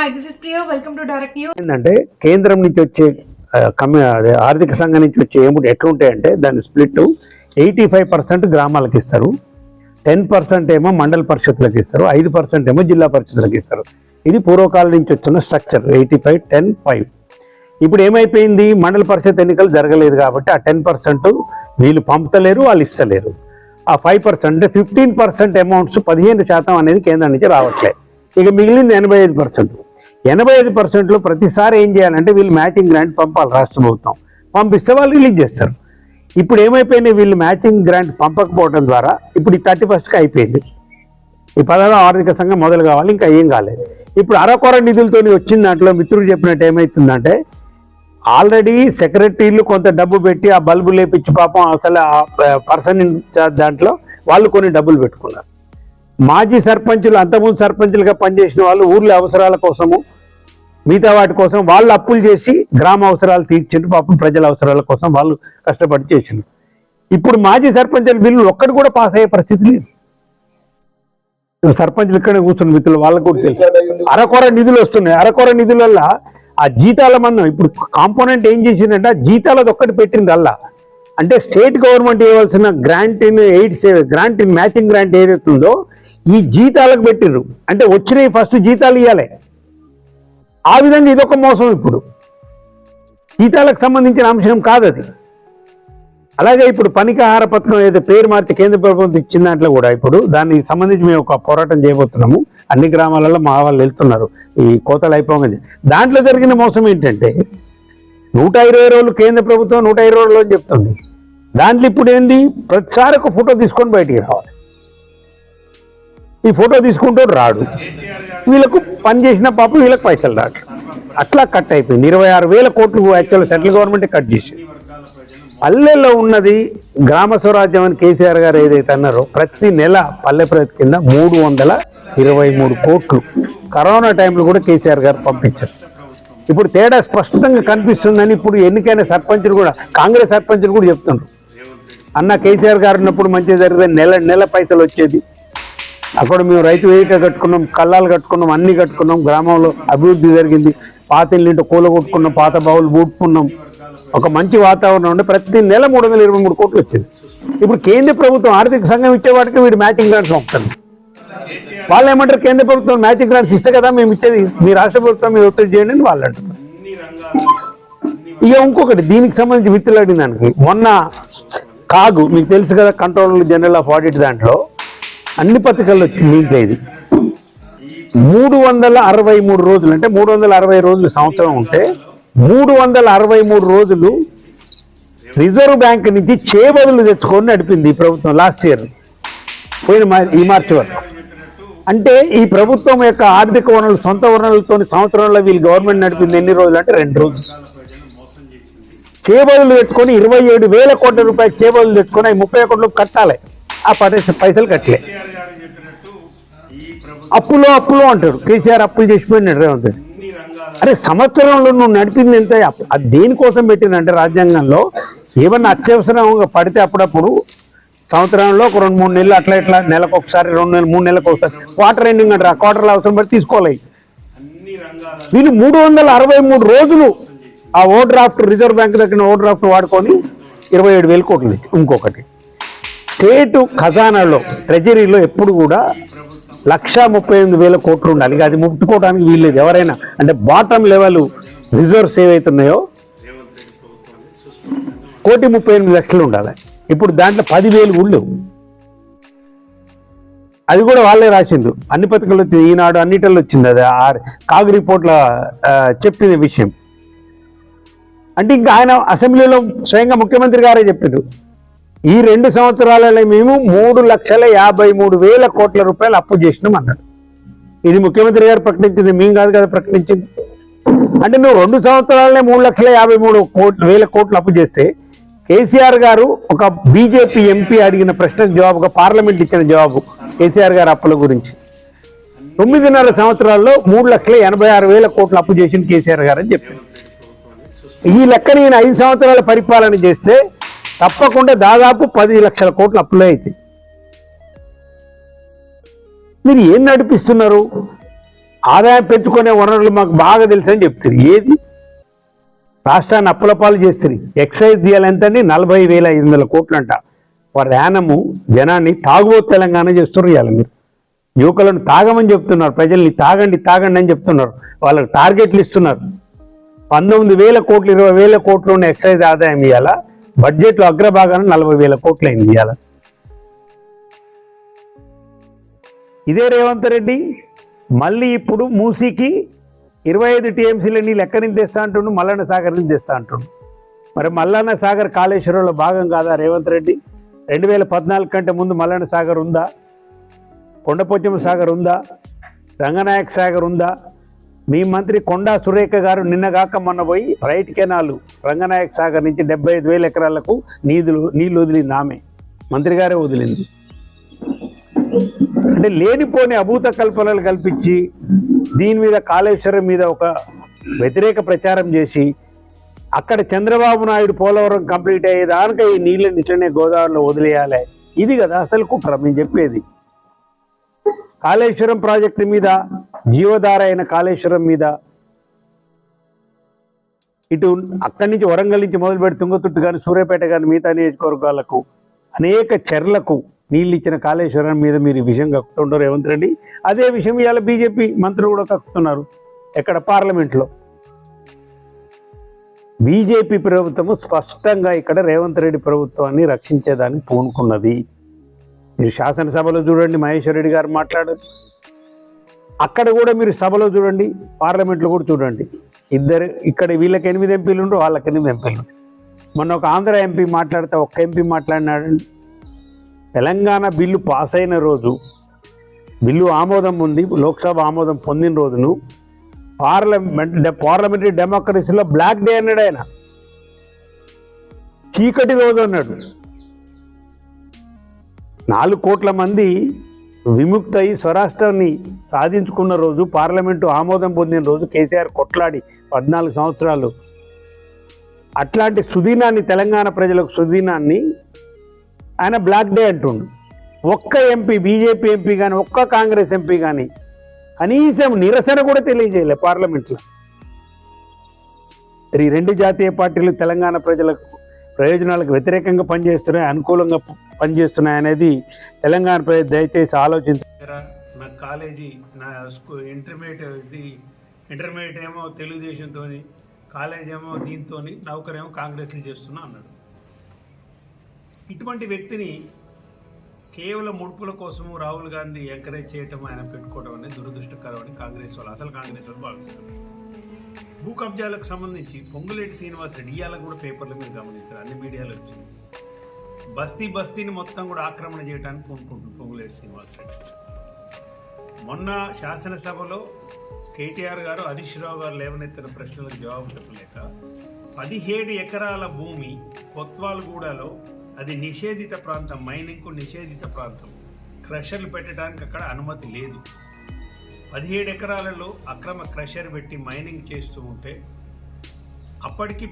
Hi, this is Priya. Welcome to Direct News. ఏంటంటే కేంద్రం నుంచి వచ్చే ఆర్థిక సంఘం నుంచి వచ్చే ఏమిటి ఎట్లుంటాయంటే దాని స్ప్లిట్ 85% గ్రామాలకు ఇస్తారు, 10% ఏమో మండల పరిషత్లకు ఇస్తారు, 5% ఏమో జిల్లా పరిషత్లకు ఇస్తారు. ఇది పూర్వకాలం నుంచి వచ్చిన స్ట్రక్చర్ 85-10-5. ఇప్పుడు ఏమైపోయింది, మండల పరిషత్ ఎన్నికలు జరగలేదు కాబట్టి ఆ 10% వీళ్ళు పంపుతలేరు, వాళ్ళు ఇస్తలేరు. ఆ 5% అంటే 15% అమౌంట్స్ 15% అనేది కేంద్రం నుంచి రావట్లేదు. ఇక మిగిలింది 85%. 85%లో ప్రతిసారి ఏం చేయాలంటే వీళ్ళు మ్యాచింగ్ గ్రాంట్ పంపాలి, రాష్ట్ర ప్రభుత్వం పంపిస్తే వాళ్ళు రిలీజ్ చేస్తారు. ఇప్పుడు ఏమైపోయినాయి, వీళ్ళు మ్యాచింగ్ గ్రాంట్ పంపకపోవడం ద్వారా ఇప్పుడు ఈ 31కి అయిపోయింది. ఈ 16వ ఆర్థిక సంఘం మొదలు కావాలి, ఇంకా ఏం కాలేదు. ఇప్పుడు అరకొర నిధులతో వచ్చిన దాంట్లో మిత్రుడు చెప్పినట్టు ఏమవుతుందంటే ఆల్రెడీ సెక్రటరీలు కొంత డబ్బు పెట్టి ఆ బల్బు లేపించి పాపం అసలు ఆ పర్సన్ దాంట్లో వాళ్ళు కొన్ని డబ్బులు పెట్టుకున్నారు. మాజీ సర్పంచులు, అంతకుముందు సర్పంచులుగా పనిచేసిన వాళ్ళు ఊర్ల అవసరాల కోసము మిగతా వాటి కోసం వాళ్ళు అప్పులు చేసి గ్రామ అవసరాలు తీర్చిండ్రు, పాపం ప్రజల అవసరాల కోసం వాళ్ళు కష్టపడి చేసిండ్రు. ఇప్పుడు మాజీ సర్పంచుల బిల్లులు ఒక్కటి కూడా పాస్ అయ్యే పరిస్థితి లేదు. సర్పంచులు ఇక్కడే కూర్చున్న మిత్రులు వాళ్ళకు కూడా తెలుసు అరకొర నిధులు వస్తున్నాయి. అరకొర నిధుల వల్ల ఆ జీతాల మందం ఇప్పుడు కాంపోనెంట్ ఏం చేసిందంటే ఆ జీతాలది ఒక్కటి పెట్టింది అల్లా. అంటే స్టేట్ గవర్నమెంట్ ఇవ్వాల్సిన grant in grant in matching grant ఏదైతుందో ఈ జీతాలకు పెట్టిండ్రు. అంటే వచ్చినాయి ఫస్ట్ జీతాలు ఇవ్వాలి. ఆ విధంగా ఇదొక మోసం. ఇప్పుడు జీతాలకు సంబంధించిన అంశం కాదు అది. అలాగే ఇప్పుడు పనికాహార పథకం ఏదైతే పేరు మార్చి కేంద్ర ప్రభుత్వం ఇచ్చిన దాంట్లో కూడా ఇప్పుడు దానికి సంబంధించి మేము ఒక పోరాటం చేయబోతున్నాము. అన్ని గ్రామాలలో మా వాళ్ళు వెళ్తున్నారు ఈ కోతలు అయిపోగానే. దాంట్లో జరిగిన మోసం ఏంటంటే 120 రోజులు కేంద్ర ప్రభుత్వం 120 రోజులు అని చెప్తుంది. దాంట్లో ఇప్పుడు ఏంది, ప్రతిసారి ఒక ఫోటో తీసుకొని బయటికి రావాలి. ఈ ఫోటో తీసుకుంటూ రాడు, వీళ్ళకు పని చేసిన పాపం వీళ్ళకి పైసలు రాడు. అట్లా కట్ అయిపోయింది. 26,000 కోట్లు యాక్చువల్ సెంట్రల్ గవర్నమెంట్ కట్ చేసింది. పల్లెల్లో ఉన్నది గ్రామ స్వరాజ్యం అని కేసీఆర్ గారు ఏదైతే అన్నారో ప్రతి నెల పల్లె ప్రగతి కింద 323 కోట్లు కరోనా టైంలో కూడా కేసీఆర్ గారు పంపించారు. ఇప్పుడు తేడా స్పష్టంగా కనిపిస్తుందని ఇప్పుడు ఎన్నికైన సర్పంచులు కూడా, కాంగ్రెస్ సర్పంచులు కూడా చెప్తున్నారు, అన్న కేసీఆర్ గారు ఉన్నప్పుడు మంచిగా జరిగితే నెల పైసలు వచ్చేది. అక్కడ మేము రైతు వేదిక కట్టుకున్నాం, కళ్ళాలు కట్టుకున్నాం, అన్ని కట్టుకున్నాం, గ్రామంలో అభివృద్ధి జరిగింది, పాత ఇల్లు కూల కొట్టుకున్నాం, పాత బావులు బూట్టుకున్నాం, ఒక మంచి వాతావరణం ఉంటే ప్రతి నెల 323 కోట్లు వచ్చింది. ఇప్పుడు కేంద్ర ప్రభుత్వం ఆర్థిక సంఘం ఇచ్చేవాడికి వీడు మ్యాచింగ్ గ్రాంట్స్ పంపుతారు. వాళ్ళు ఏమంటారు, కేంద్ర ప్రభుత్వం మ్యాచింగ్ గ్రాంట్స్ ఇస్తే కదా మేము ఇచ్చేది, మీ రాష్ట్ర ప్రభుత్వం మీరు ఒత్తిడి చేయండి అని వాళ్ళు అంటారు. ఇక ఇంకొకటి దీనికి సంబంధించి మిత్రులు అడిగిన దానికి మొన్న కాగు మీకు తెలుసు కదా, కంట్రోలర్ జనరల్ ఆఫ్ ఆడిట్ దాంట్లో అన్ని పత్రికల్లో నీకు ఇది 363 రోజులు అంటే 360 రోజులు సంవత్సరం ఉంటే 363 రోజులు రిజర్వ్ బ్యాంక్ నుంచి చేబదులు తెచ్చుకొని నడిపింది ఈ ప్రభుత్వం లాస్ట్ ఇయర్ పోయిన ఈ మార్చి వరకు. అంటే ఈ ప్రభుత్వం యొక్క ఆర్థిక వనరులు సొంత వనరులతో సంవత్సరంలో వీళ్ళు గవర్నమెంట్ నడిపింది ఎన్ని రోజులు అంటే 2 రోజులు. చేబదులు తెచ్చుకొని 27,000 కోట్ల రూపాయలు చేబదులు తెచ్చుకొని 30 కోట్లు కట్టాలి. ఆ పైసలు కట్టలే. అప్పులో అంటారు కేసీఆర్ అప్పులు చేసిపోయినాడు రేవంత్. అరే సంవత్సరంలో నువ్వు నడిపింది ఎంత, అది దేనికోసం పెట్టిందంటే రాజ్యాంగంలో ఏమన్నా అత్యవసరంగా పడితే అప్పుడప్పుడు సంవత్సరంలో ఒక 2-3 నెలలు అట్లా ఇట్లా నెలకు ఒకసారి 2 నెలలు 3 నెలలకు ఒకసారి క్వార్టర్ ఎండింగ్ అంటారు, ఆ క్వార్టర్లో అవసరం పడి తీసుకోవాలి. వీళ్ళు 363 రోజులు ఆ ఓవర్ డ్రాఫ్ట్ రిజర్వ్ బ్యాంక్ దగ్గర ఓవర్ డ్రాఫ్ట్ వాడుకొని 27,000 కోట్లు తెచ్చి. ఇంకొకటి స్టేటు ఖజానాలో ట్రెజరీలో ఎప్పుడు కూడా 138,000 కోట్లు ఉండాలి. అది ముట్టుకోవడానికి వీల్లేదు ఎవరైనా. అంటే బాటమ్ లెవెల్ రిజర్వ్స్ ఏవైతున్నాయో 1,38,00,000 ఉండాలి. ఇప్పుడు దాంట్లో 10,000 కూడా లేవు. అది కూడా వాళ్ళే రాసిండ్రు, అన్ని పత్రికలు వచ్చింది, ఈనాడు అన్నిటిలో వచ్చింది. అది కాగు రిపోర్ట్ల చెప్పిన విషయం. అంటే ఇంకా ఆయన అసెంబ్లీలో స్వయంగా ముఖ్యమంత్రి గారే చెప్పారు, ఈ 2 సంవత్సరాలలో మేము 3,53,000 కోట్ల రూపాయలు అప్పు చేసినాం అన్నాడు. ఇది ముఖ్యమంత్రి గారు ప్రకటించింది, మేము కాదు కదా ప్రకటించింది. అంటే నువ్వు 2 సంవత్సరాలనే 3,53,000 కోట్లు అప్పు చేస్తే కేసీఆర్ గారు ఒక బీజేపీ ఎంపీ అడిగిన ప్రశ్నకు జవాబుగా పార్లమెంట్ ఇచ్చిన జవాబు కేసీఆర్ గారు అప్పుల గురించి 9.5 సంవత్సరాల్లో 3,86,000 కోట్లు అప్పు చేసింది కేసీఆర్ గారు అని చెప్పారు. ఈ లెక్కన ఈయన 5 సంవత్సరాల పరిపాలన చేస్తే తప్పకుండా దాదాపు 10 లక్షల కోట్ల అప్పులే అవుతాయి. మీరు ఏం నడిపిస్తున్నారు? ఆదాయం పెంచుకునే వనరులు మాకు బాగా తెలుసు అని చెప్తారు. ఏది రాష్ట్రాన్ని అప్పులపాలు చేస్తారు. ఎక్సైజ్ తీయాలి ఎంతండి 40,500 కోట్లంట. వారి యానము జనాన్ని తాగుబోతు తెలంగాణ చేస్తున్నారు. ఇవాళ మీరు యువకులను తాగమని చెప్తున్నారు, ప్రజల్ని తాగండి తాగండి అని చెప్తున్నారు, వాళ్ళకి టార్గెట్లు ఇస్తున్నారు. 19,000 కోట్లు 20,000 కోట్లు ఉన్న ఎక్సైజ్ ఆదాయం ఇవాళ బడ్జెట్లో అగ్రభాగాన 40,000 కోట్లు అయింది. ఇవాళ ఇదే రేవంత్ రెడ్డి మళ్ళీ ఇప్పుడు మూసీకి 25 టీఎంసీల నీళ్ళు ఎక్కడి నుంచి తెస్తా అంటుండు, మల్లన్న సాగర్ నుంచి తెస్తా అంటుండు. మరి మల్లన్న సాగర్ కాళేశ్వరంలో భాగం కాదా రేవంత్ రెడ్డి? 2014 కంటే ముందు మల్లన్న సాగర్ ఉందా? కొండపోచమ్మ సాగర్ ఉందా? రంగనాయక సాగర్ ఉందా? మీ మంత్రి కొండా సురేఖ గారు నిన్నగాక మొన్న పోయి రైట్ కెనాలు రంగనాయక సాగర్ నుంచి 75,000 ఎకరాలకు నీళ్లు వదిలింది. ఆమె మంత్రి గారే వదిలింది. అంటే లేనిపోని అభూత కల్పనలు కల్పించి దీని మీద కాళేశ్వరం మీద ఒక వ్యతిరేక ప్రచారం చేసి అక్కడ చంద్రబాబు నాయుడు పోలవరం కంప్లీట్ అయ్యేదానిక ఈ నీళ్ళని ఇట్లనే గోదావరిలో వదిలేయాలి. ఇది కదా అసలు కుట్ర మేము చెప్పేది. కాళేశ్వరం ప్రాజెక్టు మీద, జీవధార అయిన కాళేశ్వరం మీద ఇటు అక్కడి నుంచి వరంగల్ నుంచి మొదలు పెట్టి తుంగతుర్తి కానీ సూర్యాపేట కానీ మిగతా నియోజకవర్గాలకు అనేక చెర్లకు నీళ్ళు ఇచ్చిన కాళేశ్వరం మీద మీరు ఈ విషయం కక్కుతుంటారు రేవంత్ రెడ్డి. అదే విషయం ఇవాళ బీజేపీ మంత్రులు కూడా కక్కుతున్నారు. ఎక్కడ? పార్లమెంట్లో. బీజేపీ ప్రభుత్వము స్పష్టంగా ఇక్కడ రేవంత్ రెడ్డి ప్రభుత్వాన్ని రక్షించేదానికి పూనుకున్నది. మీరు శాసనసభలో చూడండి, మహేశ్వర్ రెడ్డి గారు మాట్లాడారు. అక్కడ కూడా మీరు సభలో చూడండి, పార్లమెంట్లో కూడా చూడండి. ఇద్దరు ఇక్కడ వీళ్ళకి 8 ఎంపీలు ఉండ్రు, వాళ్ళకి 8 ఎంపీలు. మొన్న ఒక ఆంధ్ర ఎంపీ మాట్లాడితే ఒక్క ఎంపీ మాట్లాడినాడండి. తెలంగాణ బిల్లు పాస్ అయిన రోజు, బిల్లు ఆమోదం ఉంది, లోక్సభ ఆమోదం పొందిన రోజును పార్లమెంటరీ డెమోక్రసీలో బ్లాక్ డే అన్నాడు. ఆయన చీకటి రోజు అన్నాడు. 4 కోట్ల మంది విముక్త అయి స్వరాష్ట్రాన్ని సాధించుకున్న రోజు, పార్లమెంటు ఆమోదం పొందిన రోజు కేసీఆర్ కొట్లాడి 14 సంవత్సరాలు అట్లాంటి సుదీనాన్ని, తెలంగాణ ప్రజలకు సుదీనాన్ని ఆయన బ్లాక్ డే అంటుండు. ఒక్క ఎంపీ, బీజేపీ ఎంపీ కానీ, ఒక్క కాంగ్రెస్ ఎంపీ కానీ కనీసం నిరసన కూడా తెలియజేయలే పార్లమెంట్లో. ఈ 2 జాతీయ పార్టీలు తెలంగాణ ప్రజలకు ప్రయోజనాలకు వ్యతిరేకంగా పనిచేస్తున్నాయి, అనుకూలంగా పనిచేస్తున్నాయి అనేది తెలంగాణ ప్రజలు దయచేసి ఆలోచించారా. నా కాలేజీ, నా ఇంటర్మీడియట్ ఏమో తెలుగుదేశంతో, కాలేజ్ ఏమో దీంతో, నౌకరేమో కాంగ్రెస్ని చేస్తున్నా అన్నాడు. ఇటువంటి వ్యక్తిని కేవలం ముడుపుల కోసము రాహుల్ గాంధీ ఎంకరేజ్ చేయటం, ఆయన పెట్టుకోవడం అనేది దురదృష్టకరం అని కాంగ్రెస్ వాళ్ళు, అసలు కాంగ్రెస్ వాళ్ళు భావిస్తారు. భూ కబ్జాలకు సంబంధించి పొంగులేటి శ్రీనివాసరెడ్డి ఇవాళ కూడా పేపర్లు మీరు గమనిస్తారు, అన్ని మీడియాలో వచ్చింది. బస్తీని మొత్తం కూడా ఆక్రమణ చేయడానికి పూనుకుంటుంది పొంగులేటి శ్రీనివాసరెడ్డి. మొన్న శాసనసభలో కేటీఆర్ గారు, హరీష్ రావు గారు లేవనెత్తిన ప్రశ్నలకు జవాబు చెప్పలేక 17 ఎకరాల భూమి కొత్వాల్గూడలో, అది నిషేధిత ప్రాంతం, మైనింగ్కు నిషేధిత ప్రాంతం, క్రషర్లు పెట్టడానికి అక్కడ అనుమతి లేదు. 17 ఎకరాలలో అక్రమ క్రషర్ పెట్టి మైనింగ్ చేస్తూ ఉంటే అప్పటికి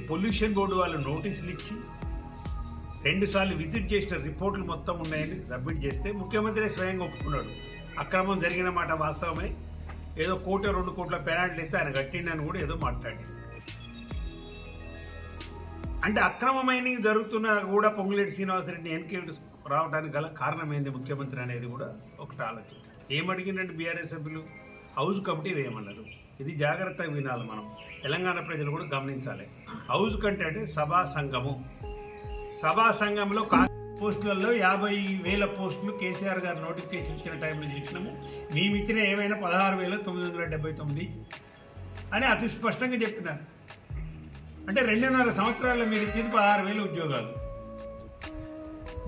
పొల్యూషన్ బోర్డు వాళ్ళు నోటీసులు ఇచ్చి 2 సార్లు విజిట్ చేసిన రిపోర్ట్లు మొత్తం ఉన్నాయని సబ్మిట్ చేస్తే ముఖ్యమంత్రి స్వయంగా ఒప్పుకున్నాడు. అక్రమం జరిగిన మాట వాస్తవమే, ఏదో 1 కోటి 2 కోట్ల పెనాల్టీ ఇస్తే ఆయన కట్టిండని కూడా ఏదో మాట్లాడి. అంటే అక్రమ మైనింగ్ జరుగుతున్నా కూడా పొంగులేటి శ్రీనివాసరెడ్డిని ఎన్కేట్ రావడానికి గల కారణం ఏంది ముఖ్యమంత్రి అనేది కూడా ఒకటి ఆలోచించాలి. ఏమడిగిందంటే బీఆర్ఎస్ సభ్యులు హౌస్ కమిటీ వేయమన్నారు. ఇది జాగ్రత్తగా వినాలి, మనం తెలంగాణ ప్రజలు కూడా గమనించాలి. హౌస్ కంటే అంటే సభా సంఘంలో పోస్టులలో 50,000 పోస్టులు కేసీఆర్ గారు నోటిఫికేషన్ ఇచ్చిన టైంలో చేసినాము. మేము ఇచ్చిన ఏమైనా 16,979 అని అతి స్పష్టంగా చెప్పినారు. అంటే 2.5 సంవత్సరాల్లో మీరు ఇచ్చింది 16,000 ఉద్యోగాలు.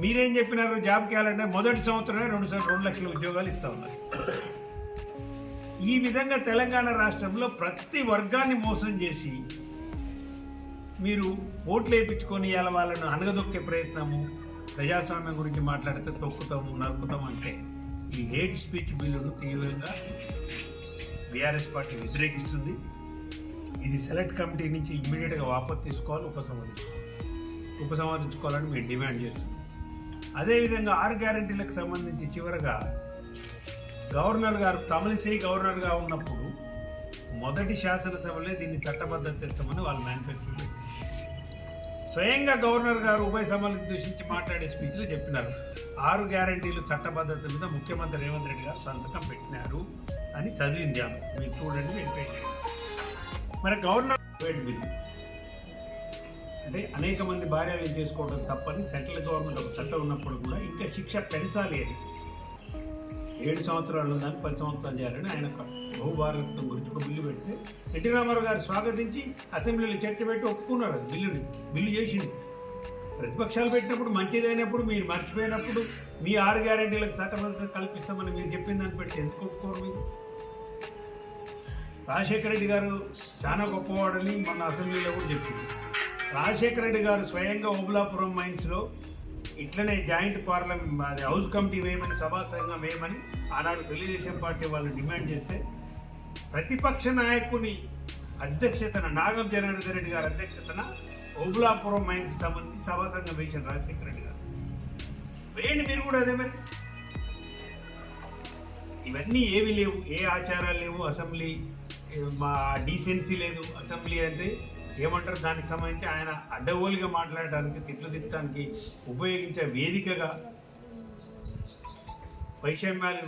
మీరేం చెప్పినారు? జాబ్ క్యాలెండర్ మొదటి సంవత్సరమే 2 లక్షల ఉద్యోగాలు ఇస్తా ఉన్నారు. ఈ విధంగా తెలంగాణ రాష్ట్రంలో ప్రతి వర్గాన్ని మోసం చేసి మీరు ఓట్లు వేయించుకొని ఇలా వాళ్ళను అనగదొక్కే ప్రయత్నము, ప్రజాస్వామ్యం గురించి మాట్లాడితే తొక్కుతాము, నరుకుతాము అంటే ఈ హేట్ స్పీచ్ బిల్లును తీవ్రంగా బీఆర్ఎస్ పార్టీ వ్యతిరేకిస్తుంది. ఇది సెలెక్ట్ కమిటీ నుంచి ఇమ్మీడియట్గా వాపసు తీసుకోవాలి, ఉపసంహరించుకోవాలని మేము డిమాండ్ చేస్తున్నాం. అదేవిధంగా 6 గ్యారెంటీలకు సంబంధించి చివరగా గవర్నర్ గారు తమిళిసై గవర్నర్గా ఉన్నప్పుడు మొదటి శాసనసభలో దీన్ని చట్టబద్ధత తెస్తామని వాళ్ళు మేనిఫెస్టో పెట్టారు. స్వయంగా గవర్నర్ గారు ఉభయ సభలను ఉద్దేశించి మాట్లాడే స్పీచ్లో చెప్పినారు 6 గ్యారంటీలు చట్టబద్ధత మీద ముఖ్యమంత్రి రేవంత్ రెడ్డి గారు సంతకం పెట్టినారు అని చదివింది ఆమె. మీరు చూడండి, వెరిఫై చేయండి. మరి గవర్నర్ బిల్లు అంటే అనేక మంది భార్యలు చేసుకోవడం తప్పని సెంట్రల్ గవర్నమెంట్ ఒక చట్టం ఉన్నప్పుడు కూడా ఇంకా శిక్ష పెంచాలి అని 7 సంవత్సరాలు దాన్ని 10 సంవత్సరాలు చేయాలని ఆయన బహుభారతం గురించి ఒక బిల్లు పెడితే ఎన్టీ రామారావు గారు స్వాగతించి అసెంబ్లీలో చర్చ పెట్టి ఒప్పుకున్నారు. అది బిల్లు చేసింది. ప్రతిపక్షాలు పెట్టినప్పుడు మంచిదైనప్పుడు మీరు మర్చిపోయినప్పుడు మీ 6 గ్యారెంటీలకు చట్టబద్ధత కల్పిస్తామని మీరు చెప్పిన దాన్ని పెట్టి ఎందుకు ఒప్పుకోరు? మీరు రాజశేఖర రెడ్డి గారు చాలా గొప్పవాడని మొన్న అసెంబ్లీలో కూడా చెప్పింది. రాజశేఖర రెడ్డి గారు స్వయంగా ఓబులాపురం మైన్స్లో ఇట్లనే జాయింట్ పార్లమెంట్ అది హౌస్ కమిటీ వేయమని సభా సంఘం వేయమని ఆనాడు తెలుగుదేశం పార్టీ వాళ్ళు డిమాండ్ చేస్తే ప్రతిపక్ష నాయకుని అధ్యక్షతన నాగం జనార్దన్ రెడ్డి గారి అధ్యక్షతన ఓబులాపురం మైన్స్ సంబంధించి సభా సంఘం వేసిన రాజశేఖర రెడ్డి గారు వేయండి. మీరు కూడా అదే మరి. ఇవన్నీ ఏవి లేవు, ఏ ఆచారాలు లేవు, అసెంబ్లీ మా డీసెన్సీ లేదు. అసెంబ్లీ అంటే ఏమంటారు, దానికి సంబంధించి ఆయన అడ్డగోలుగా మాట్లాడడానికి తిట్లు తిట్టడానికి ఉపయోగించే వేదికగా వైషమ్యాలు